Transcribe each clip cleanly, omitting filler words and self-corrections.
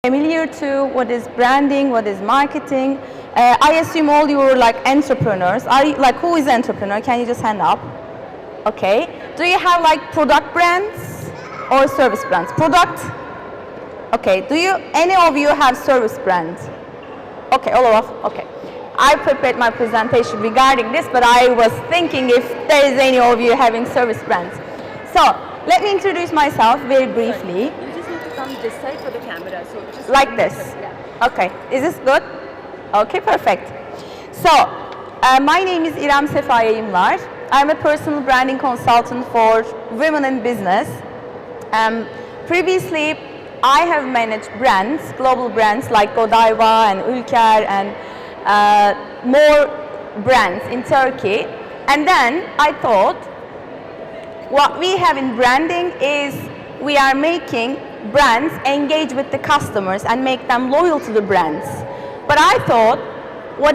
Familiar to what is branding, what is marketing. I assume all you are like entrepreneurs. Are you, like, who is entrepreneur? Can you just hand up? Okay. Do you have like product brands or service brands? Product? Okay. Do you, any of you have service brands? Okay, all of us. Okay. I prepared my presentation regarding this, but I was thinking if there is any of you having service brands. So let me introduce myself very briefly. You just need to come this side for the camera. So just like this. Yeah. Okay. Is this good? Okay, perfect. So my name is Irem Sefa. I'm a personal branding consultant for women in business. Previously, I have managed brands, global brands like Godiva and Ülker and more brands in Turkey. And then I thought, what we have in branding is we are making brands engage with the customers and make them loyal to the brands. But I thought, what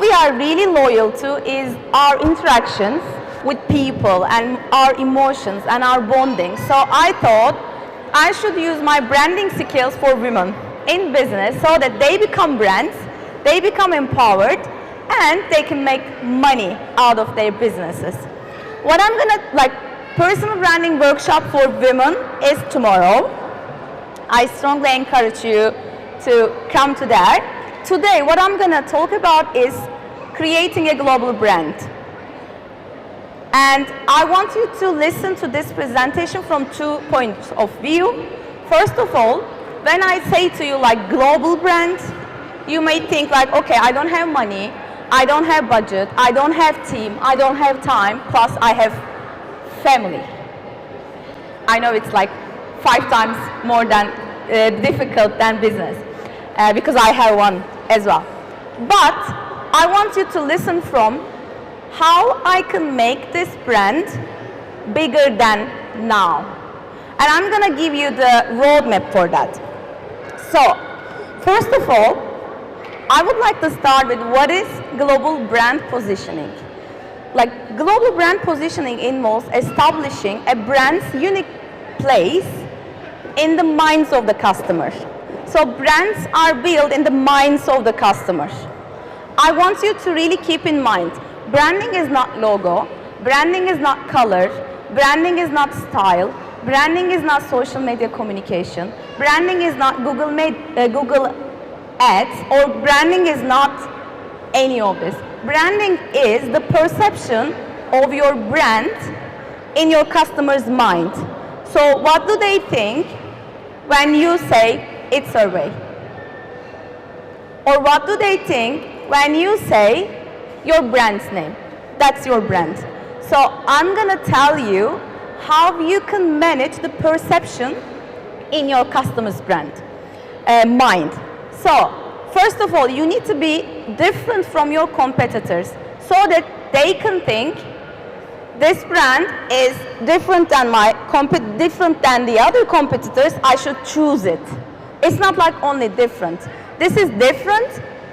we are really loyal to is our interactions with people and our emotions and our bonding. So I thought I should use my branding skills for women in business so that they become brands, they become empowered, and they can make money out of their businesses. What I'm gonna, personal branding workshop for women is tomorrow. I strongly encourage you to come to that. Today, what I'm gonna talk about is creating a global brand. And I want you to listen to this presentation from 2 points of view. First of all, when I say to you like global brand, you may think like, okay, I don't have money, I don't have budget, I don't have team, I don't have time, plus I have family. I know it's like 5 times more than difficult than business because I have one as well. But I want you to listen from how I can make this brand bigger than now. And I'm gonna give you the roadmap for that. So, first of all, I would like to start with what is global brand positioning. Like, global brand positioning involves establishing a brand's unique place in the minds of the customers. So brands are built in the minds of the customers. I want you to really keep in mind, branding is not logo, branding is not color, branding is not style, branding is not social media communication, branding is not Google Ads, or branding is not any of this. Branding is the perception of your brand in your customer's mind. So what do they think when you say it's survey? Or what do they think when you say your brand's name? That's your brand. So I'm gonna tell you how you can manage the perception in your customer's brand mind. So first of all, you need to be different from your competitors so that they can think this brand is different than different than the other competitors. I should choose it. It's not like only different. This is different,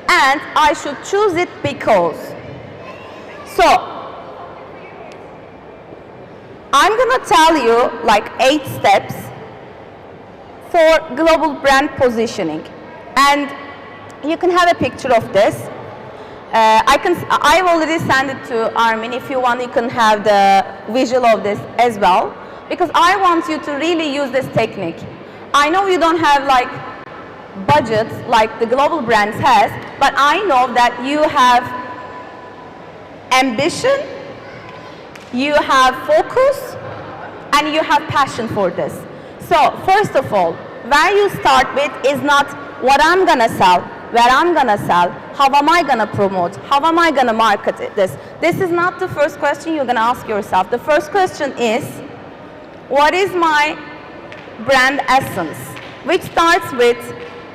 and I should choose it because. So I'm gonna tell you like 8 steps for global brand positioning, and you can have a picture of this. I've already sent it to Armin. If you want, you can have the visual of this as well, because I want you to really use this technique. I know you don't have like budgets like the global brands has, but I know that you have ambition, you have focus, and you have passion for this. So first of all, where you start with is not what I'm gonna sell, where I'm gonna sell, how am I gonna promote, how am I gonna market this. This is not the first question you're gonna ask yourself. The first question is, what is my brand essence? Which starts with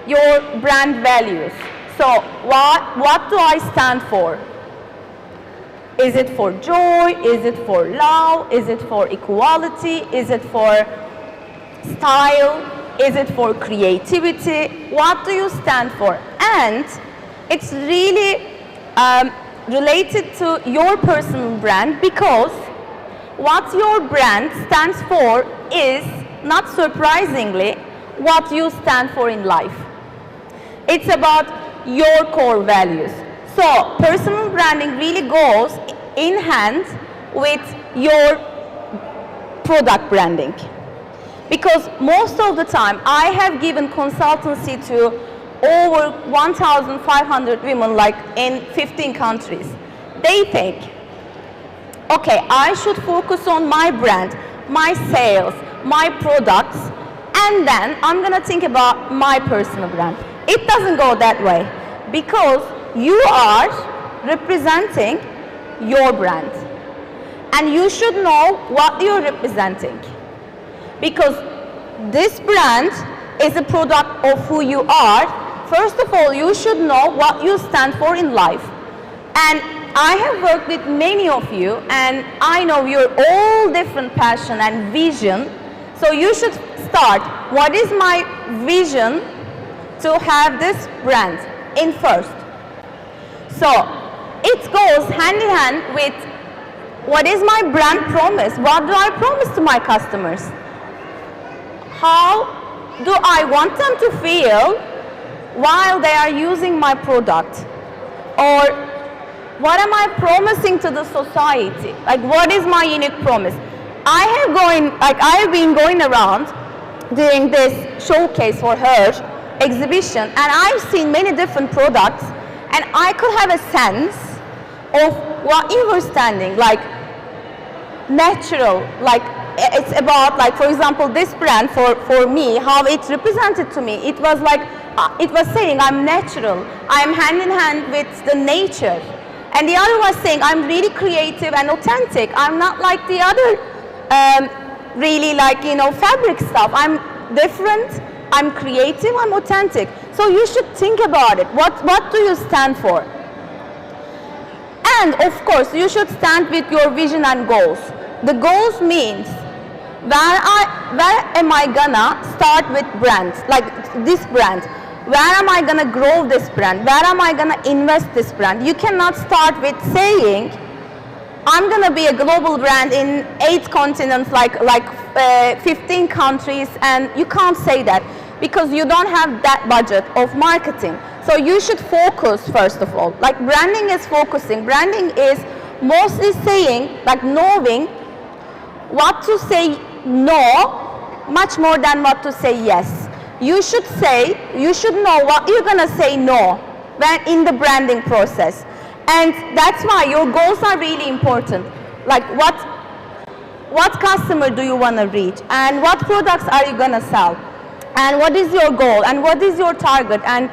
your brand values. So what do I stand for? Is it for joy? Is it for love? Is it for equality? Is it for style? Is it for creativity? What do you stand for? And it's really related to your personal brand, because what your brand stands for is, not surprisingly, what you stand for in life. It's about your core values. So personal branding really goes in hand with your product branding. Because most of the time, I have given consultancy to over 1,500 women, like in 15 countries. They think, okay, I should focus on my brand, my sales, my products, and then I'm gonna think about my personal brand. It doesn't go that way, because you are representing your brand. And you should know what you're representing. Because this brand is a product of who you are. First of all, you should know what you stand for in life. And I have worked with many of you, and I know you're all different passion and vision. So you should start, what is my vision to have this brand in first? So it goes hand in hand with, what is my brand promise? What do I promise to my customers? How do I want them to feel while they are using my product? Or what am I promising to the society? Like, what is my unique promise? I have been going around doing this showcase for her exhibition, and I've seen many different products, and I could have a sense of what you were standing, like natural, like it's about, like, for example, this brand for me, how it represented to me, it was like, it was saying I'm natural, I'm hand in hand with the nature. And the other was saying I'm really creative and authentic, I'm not like the other really, like, you know, fabric stuff. I'm different, I'm creative, I'm authentic. So you should think about it. What do you stand for? And of course, you should stand with your vision and goals. The goals means, where am I gonna start with brands, like this brand? Where am I gonna grow this brand? Where am I gonna invest this brand? You cannot start with saying, I'm gonna be a global brand in 8 continents, like 15 countries, and you can't say that because you don't have that budget of marketing. So you should focus first of all. Like, branding is focusing. Branding is mostly saying, like, knowing what to say no much more than what to say yes. You should know what you're gonna say no when in the branding process. And that's why your goals are really important. Like, what customer do you wanna reach? And what products are you gonna sell? And what is your goal? And what is your target? And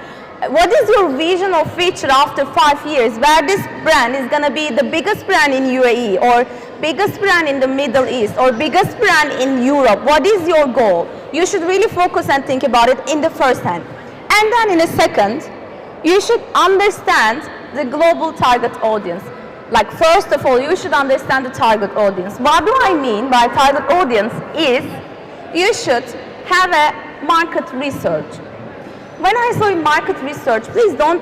what is your vision of future after 5 years, where this brand is gonna be the biggest brand in UAE, or biggest brand in the Middle East, or biggest brand in Europe? What is your goal? You should really focus and think about it in the first hand. And then in a second, you should understand the global target audience. Like, first of all, you should understand the target audience. What do I mean by target audience is, you should have a market research. When I say market research, please don't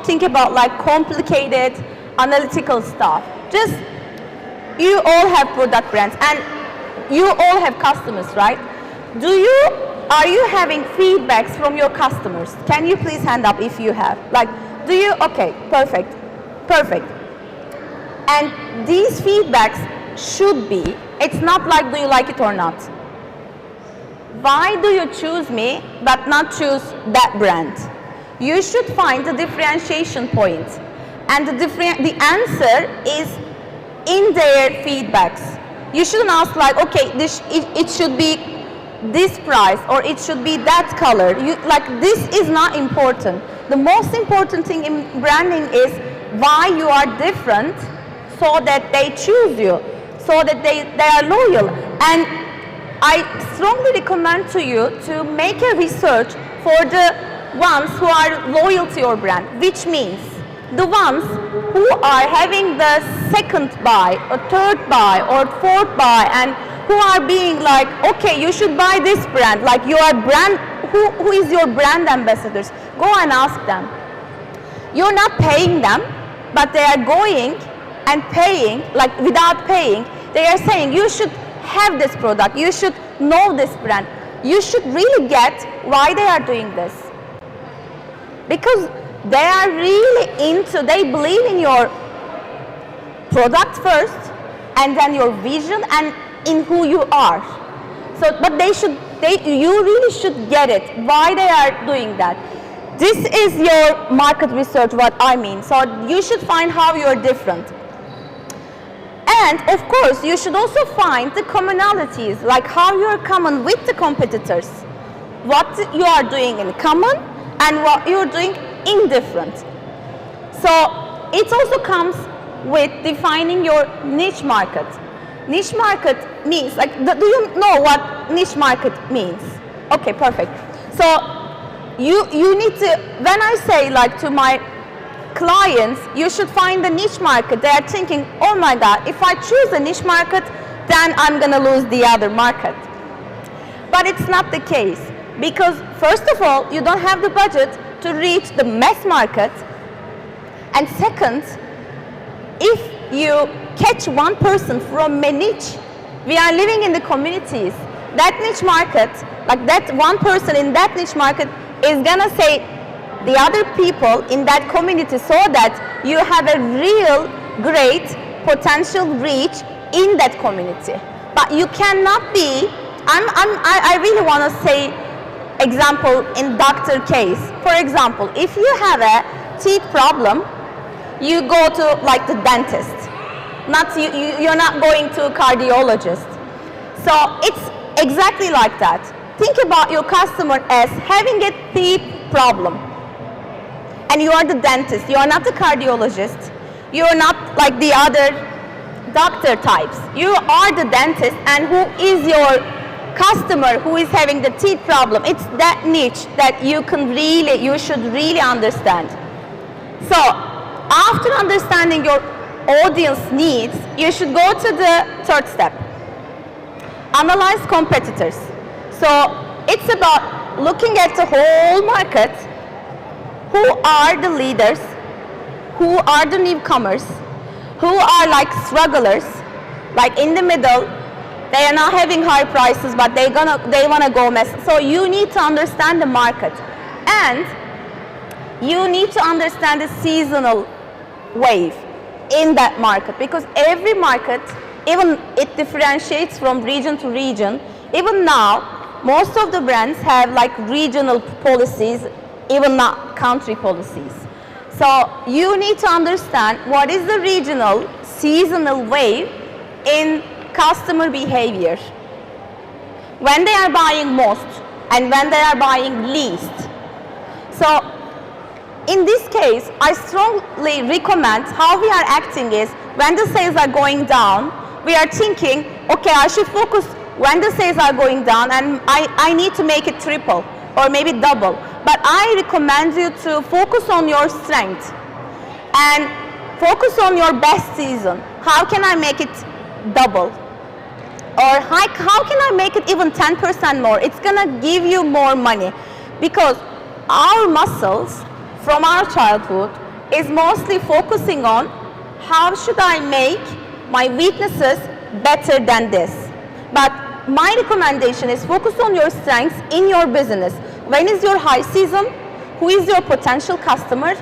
think about like complicated analytical stuff. Just, you all have product brands and you all have customers, right? Are you having feedbacks from your customers? Can you please hand up if you have? Like, okay, perfect. And these feedbacks should be, it's not like, do you like it or not? Why do you choose me but not choose that brand? You should find the differentiation point. And the answer is in their feedbacks. You shouldn't ask like, okay, it should be this price, or it should be that color. This is not important. The most important thing in branding is why you are different, so that they choose you, so that they are loyal. And I strongly recommend to you to make a research for the ones who are loyal to your brand, which means the ones who are having the second buy, or third buy, or fourth buy, and who are being like, okay, you should buy this brand, like your brand, who is your brand ambassadors? Go and ask them. You're not paying them, but they are going and paying, like without paying, they are saying you should have this product, you should know this brand. you should really get why they are doing this. Because they are really they believe in your product first, and then your vision and in who you are. So, but you really should get it, why they are doing that. This is your market research, what I mean. So you should find how you are different. And of course, you should also find the commonalities, like how you are common with the competitors, what you are doing in common and what you are doing indifferent. So it also comes with defining your niche market. Niche market means, like, do you know what niche market means? Okay, perfect. So you need to, when I say like to my clients, you should find the niche market, they are thinking, oh my God, if I choose a niche market, then I'm gonna lose the other market. But it's not the case, because first of all, you don't have the budget to reach the mass market, and second, if you catch one person from a niche, we are living in the communities, that niche market, like that one person in that niche market is gonna say the other people in that community, so that you have a real great potential reach in that community. But you cannot be, I really want to say example in doctor case. For example, if you have a teeth problem, you go to like the dentist. You're not going to a cardiologist. So it's exactly like that. Think about your customer as having a teeth problem. And you are the dentist, you are not the cardiologist. You are not like the other doctor types. You are the dentist, and who is your customer who is having the teeth problem? It's that niche that you should really understand. So after understanding your audience needs, you should go to the third step. Analyze competitors. So it's about looking at the whole market. Who are the leaders? Who are the newcomers? Who are like strugglers? Like in the middle, they are not having high prices, but they want to go mass. So you need to understand the market, and you need to understand the seasonal wave in that market, because every market, even it differentiates from region to region. Even now, most of the brands have like regional policies, even not country policies. So you need to understand what is the regional seasonal wave in customer behavior, when they are buying most and when they are buying least. So in this case, I strongly recommend how we are acting is when the sales are going down, we are thinking, okay, I should focus when the sales are going down, and I need to make it triple or maybe double. But I recommend you to focus on your strength and focus on your best season. How can I make it double? Or how can I make it even 10% more? It's gonna give you more money, because our muscles from our childhood is mostly focusing on how should I make my weaknesses better than this. But my recommendation is focus on your strengths in your business. When is your high season? Who is your potential customer?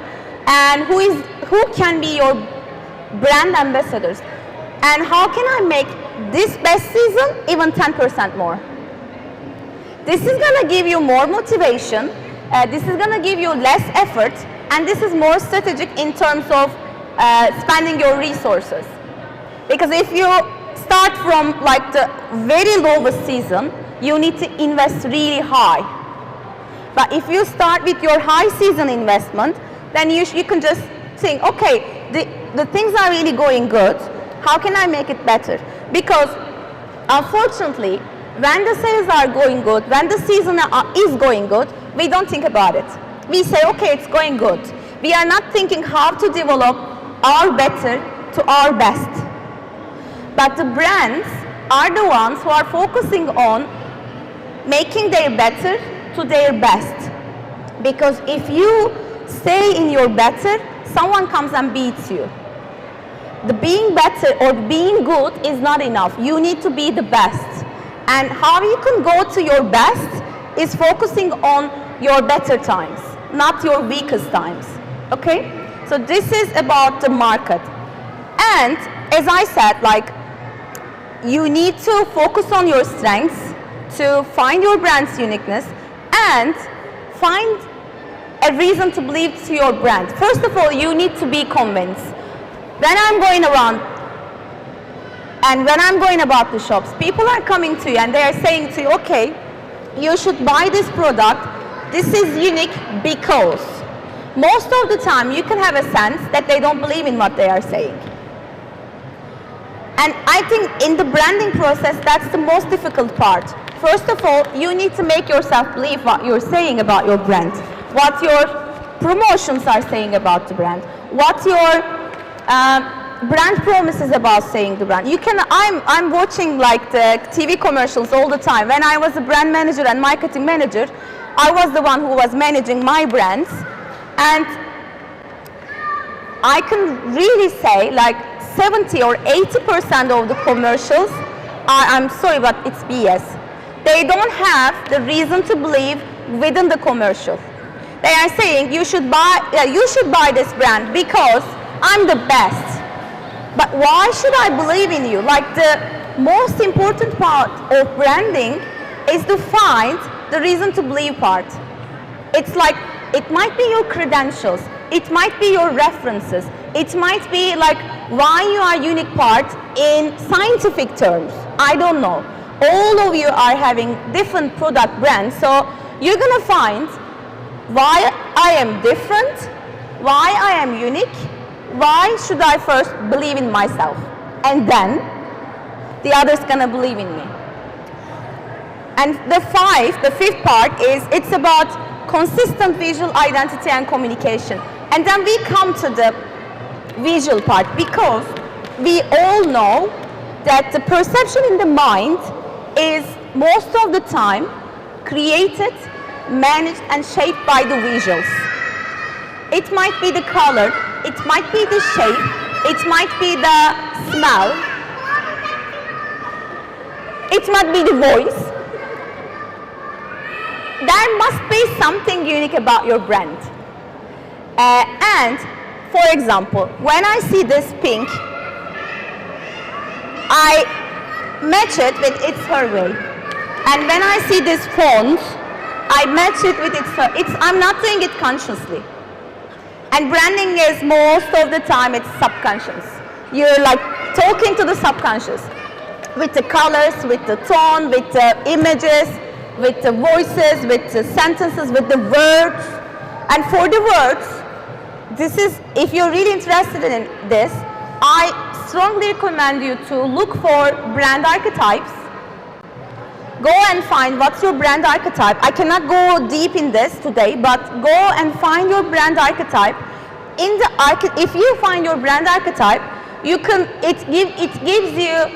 And who can be your brand ambassadors? And how can I make this best season even 10% more? This is gonna give you more motivation. This is gonna give you less effort, and this is more strategic in terms of spending your resources. Because if you start from like the very lowest season, you need to invest really high. But if you start with your high season investment, then you can just think, okay, the things are really going good. How can I make it better? Because unfortunately, when the sales are going good, when the season is going good, we don't think about it. We say, okay, it's going good. We are not thinking how to develop our better to our best. But the brands are the ones who are focusing on making their better to their best. Because if you stay in your better, someone comes and beats you. The being better or being good is not enough. You need to be the best. And how you can go to your best is focusing on your better times, not your weakest times, okay? So this is about the market. And as I said, like, you need to focus on your strengths to find your brand's uniqueness and find a reason to believe to your brand. First of all, you need to be convinced. When I'm going around and when I'm going about the shops, people are coming to you and they are saying to you, okay, you should buy this product. This is unique because. Most of the time you can have a sense that they don't believe in what they are saying. And I think in the branding process, that's the most difficult part. First of all, you need to make yourself believe what you're saying about your brand, what your promotions are saying about the brand, what your brand promises about saying the brand. I'm watching like the TV commercials all the time. When I was a brand manager and marketing manager, I was the one who was managing my brands. And I can really say like 70 or 80% of the commercials are, I'm sorry, but it's BS. They don't have the reason to believe within the commercial. They are saying you should buy this brand because I'm the best. But why should I believe in you? Like, the most important part of branding is to find the reason to believe part. It's like, it might be your credentials, it might be your references, it might be like why you are unique part in scientific terms. I don't know. All of you are having different product brands, so you're gonna find why I am different, why I am unique, why should I first believe in myself, and then the others gonna believe in me. And the fifth part is, it's about consistent visual identity and communication. And then we come to the visual part, because we all know that the perception in the mind is most of the time created, managed and shaped by the visuals. It might be the color, it might be the shape, it might be the smell, it might be the voice. There must be something unique about your brand. And for example, when I see this pink, I match it with its her way. And when I see this font, I match it with I'm not doing it consciously. And branding is most of the time it's subconscious. You're like talking to the subconscious with the colors, with the tone, with the images, with the voices, with the sentences, with the words. And for the words, this is, if you're really interested in this, I strongly recommend you to look for brand archetypes. Go and find what's your brand archetype. I cannot go deep in this today, but go and find your brand archetype. If you find your brand archetype, it gives you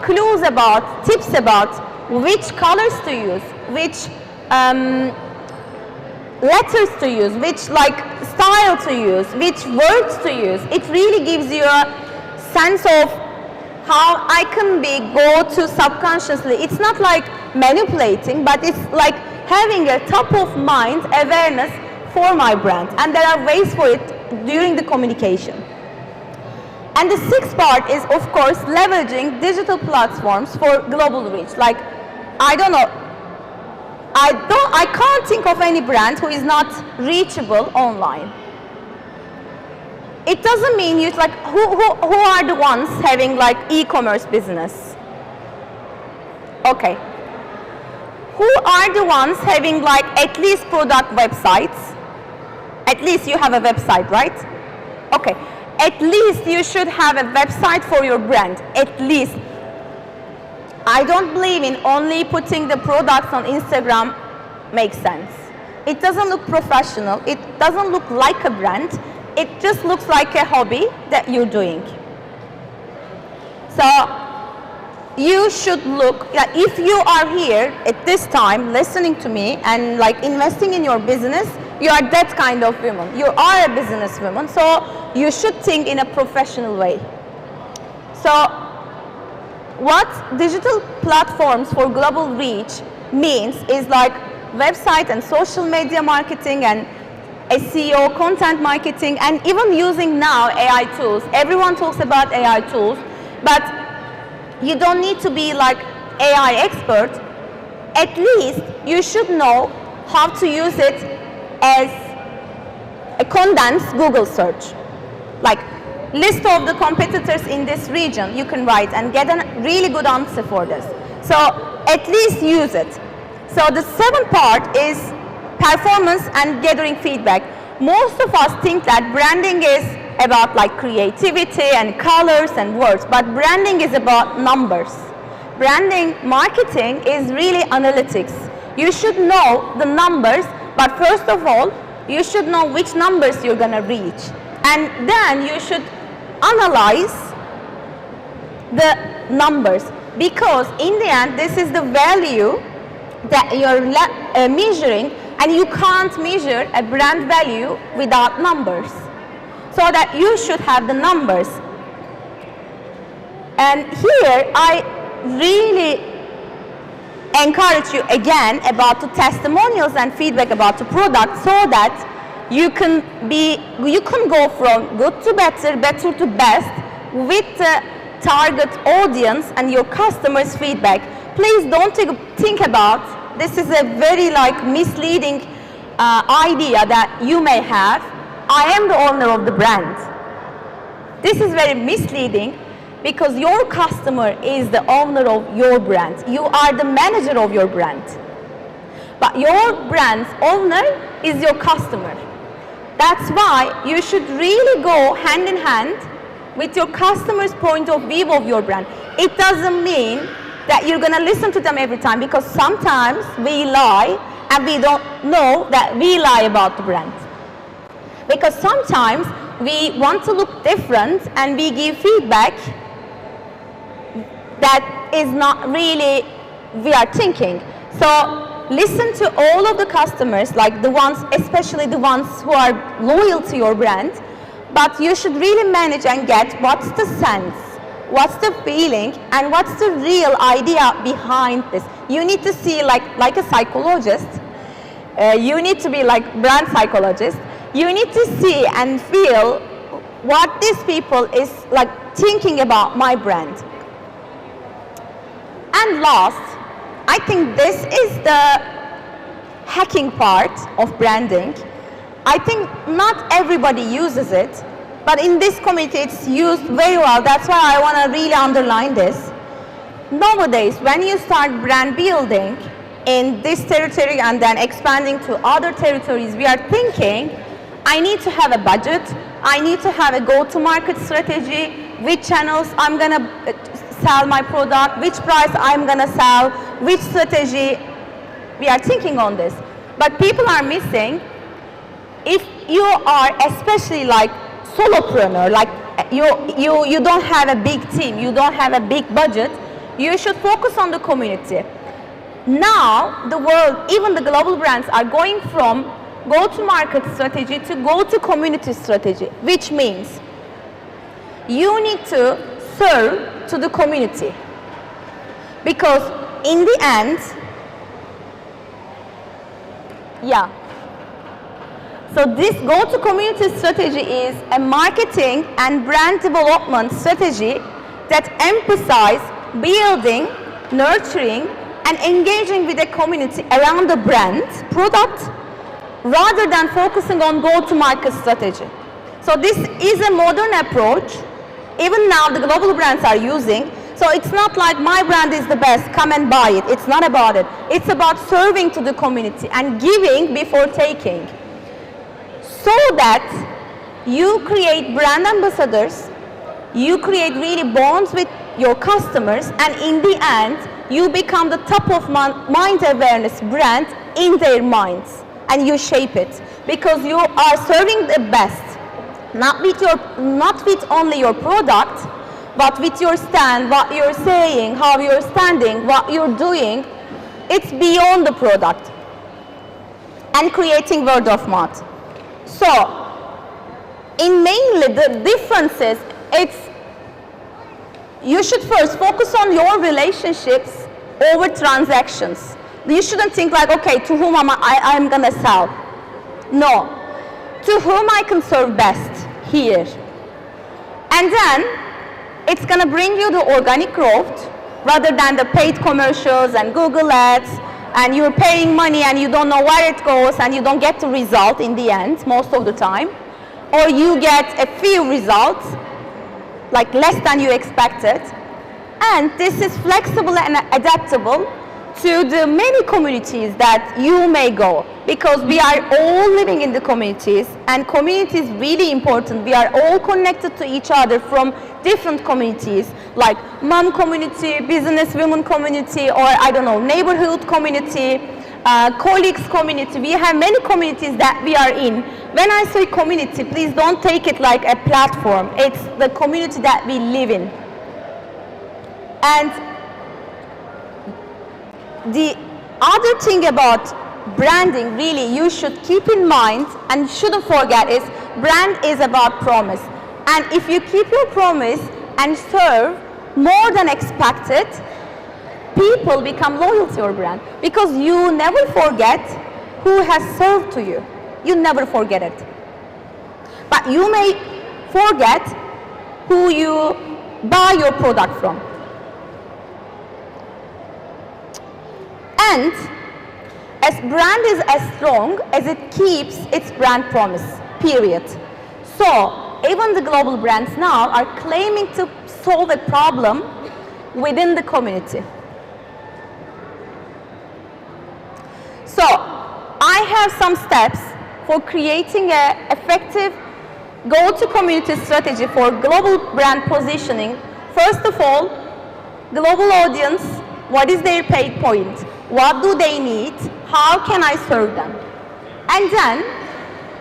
clues about, tips about which colors to use, which letters to use, which like style to use, which words to use. It really gives you a sense of how I can go to subconsciously. It's not like manipulating, but it's like having a top of mind awareness for my brand. And there are ways for it during the communication. And the sixth part is, of course, leveraging digital platforms for global reach. Like, I don't know, I can't think of any brand who is not reachable online. It doesn't mean you like, who are the ones having like e-commerce business? Okay. Who are the ones having like at least product websites? At least you have a website, right? Okay. At least you should have a website for your brand, at least. I don't believe in only putting the products on Instagram makes sense. It doesn't look professional, it doesn't look like a brand, it just looks like a hobby that you're doing. So you should look, like, if you are here at this time listening to me and like investing in your business, you are that kind of woman. You are a businesswoman, so you should think in a professional way. So what digital platforms for global reach means is like website and social media marketing and SEO, content marketing, and even using now AI tools. Everyone talks about AI tools, but you don't need to be like AI expert. At least you should know how to use it as a condensed Google search. Like list of the competitors in this region you can write and get a really good answer for this. So at least use it. So the seventh part is performance and gathering feedback. Most of us think that branding is about like creativity and colors and words, but branding is about numbers. Branding marketing is really analytics. You should know the numbers, but first of all, you should know which numbers you're gonna reach. And then you should analyze the numbers, because in the end, this is the value that you're measuring, and you can't measure a brand value without numbers. So that you should have the numbers. And here I really encourage you again about the testimonials and feedback about the product, so that you can go from good to better, better to best with the target audience and your customers' feedback. Please don't think about this is a very like misleading idea that you may have. I am the owner of the brand. This is very misleading, because your customer is the owner of your brand. You are the manager of your brand. But your brand's owner is your customer. That's why you should really go hand in hand with your customer's point of view of your brand. It doesn't mean that you're gonna listen to them every time, because sometimes we lie and we don't know that we lie about the brand. Because sometimes we want to look different and we give feedback that is not really we are thinking. So listen to all of the customers, like the ones, especially the ones who are loyal to your brand, but you should really manage and get what's the sense, what's the feeling, and what's the real idea behind this. You need to see like a psychologist, you need to be like brand psychologist, you need to see and feel what these people is like thinking about my brand. And last, I think this is the hacking part of branding. I think not everybody uses it, but in this community it's used very well. That's why I want to really underline this. Nowadays, when you start brand building in this territory and then expanding to other territories, we are thinking, I need to have a budget, I need to have a go-to-market strategy, which channels I'm going to sell my product, which price I'm going to sell, which strategy. We are thinking on this. But people are missing, if you are especially like solopreneur, like you don't have a big team, you don't have a big budget, you should focus on the community. Now, the world, even the global brands are going from go-to-market strategy to go-to-community strategy, which means you need to serve to the community. Because in the end, so this go-to-community strategy is a marketing and brand development strategy that emphasizes building, nurturing, and engaging with the community around the brand, product, rather than focusing on go-to-market strategy. So this is a modern approach. Even now the global brands are using. So it's not like my brand is the best, come and buy it. It's not about it. It's about serving to the community and giving before taking. So that you create brand ambassadors, you create really bonds with your customers, and in the end, you become the top of mind awareness brand in their minds, and you shape it because you are serving the best, not with only your product, but with your stand, what you're saying, how you're standing, what you're doing. It's beyond the product, and creating word of mouth. So, in mainly the differences, it's you should first focus on your relationships over transactions. You shouldn't think like, okay, to whom I'm gonna sell. No, to whom I can serve best here. And then it's gonna bring you the organic growth rather than the paid commercials and Google ads, and you're paying money and you don't know where it goes and you don't get the result in the end most of the time. Or you get a few results, like less than you expected. And this is flexible and adaptable to the many communities that you may go, because we are all living in the communities, and community is really important. We are all connected to each other from different communities, like mom community, business women community, or I don't know, neighborhood community, colleagues community. We have many communities that we are in. When I say community, please don't take it like a platform. It's the community that we live in. And the other thing about branding, really, you should keep in mind and shouldn't forget is brand is about promise. And if you keep your promise and serve more than expected, people become loyal to your brand, because you never forget who has served to you. You never forget it. But you may forget who you buy your product from. And as brand is as strong as it keeps its brand promise, period. So even the global brands now are claiming to solve a problem within the community. So I have some steps for creating an effective go-to-community strategy for global brand positioning. First of all, global audience, what is their pain point? What do they need? How can I serve them? And then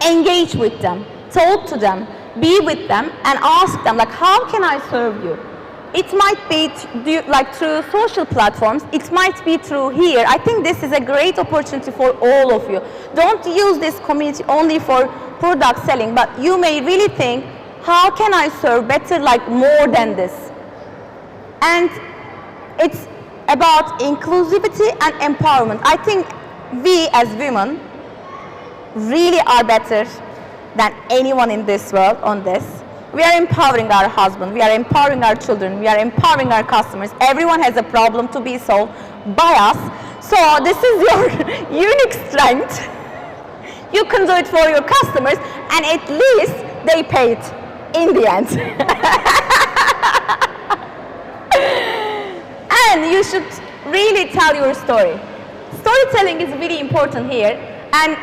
engage with them, talk to them, be with them, and ask them, like, how can I serve you? It might be like through social platforms. It might be through here. I think this is a great opportunity for all of you. Don't use this community only for product selling, but you may really think, how can I serve better, like more than this? And it's about inclusivity and empowerment. I think we as women really are better than anyone in this world on this. We are empowering our husband, we are empowering our children, we are empowering our customers. Everyone has a problem to be solved by us. So this is your unique strength. You can do it for your customers, and at least they pay it in the end. And you should really tell your story. Storytelling is really important here. And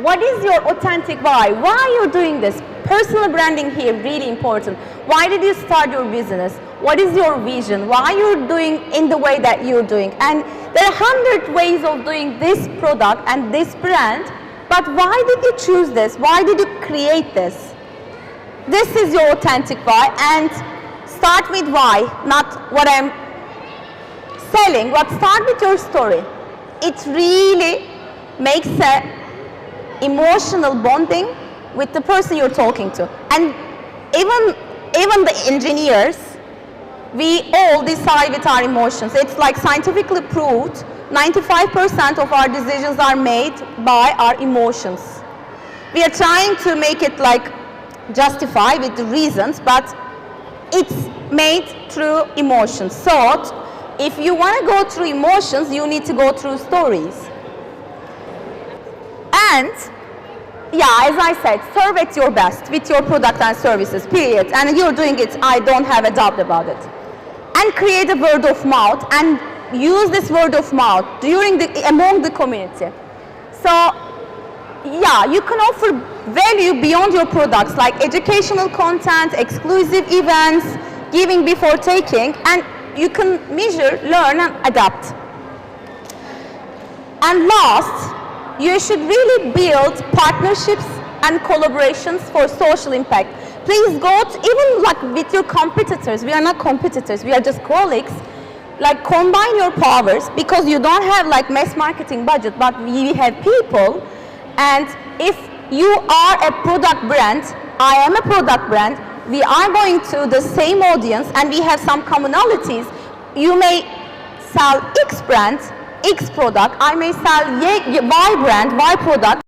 what is your authentic why? Why you're doing this? Personal branding here, really important. Why did you start your business? What is your vision? Why you're doing in the way that you're doing? And there are 100 ways of doing this product and this brand, but why did you choose this? Why did you create this? This is your authentic why, and start with why, not what I'm selling, but start with your story. It really makes a emotional bonding with the person you're talking to. And even the engineers, we all decide with our emotions. It's like scientifically proved, 95% of our decisions are made by our emotions. We are trying to make it like justify with the reasons, but it's made through emotions. So if you want to go through emotions, you need to go through stories. And yeah, as I said, serve at your best with your product and services, period. And you're doing it, I don't have a doubt about it. And create a word of mouth and use this word of mouth among the community. So yeah, you can offer value beyond your products, like educational content, exclusive events, giving before taking, and you can measure, learn, and adapt. And last, you should really build partnerships and collaborations for social impact. Please go to, even like with your competitors, we are not competitors, we are just colleagues. Like combine your powers, because you don't have like mass marketing budget, but we have people. And if you are a product brand, I am a product brand, we are going to the same audience and we have some commonalities. You may sell X brand, X product. I may sell Y brand, Y product.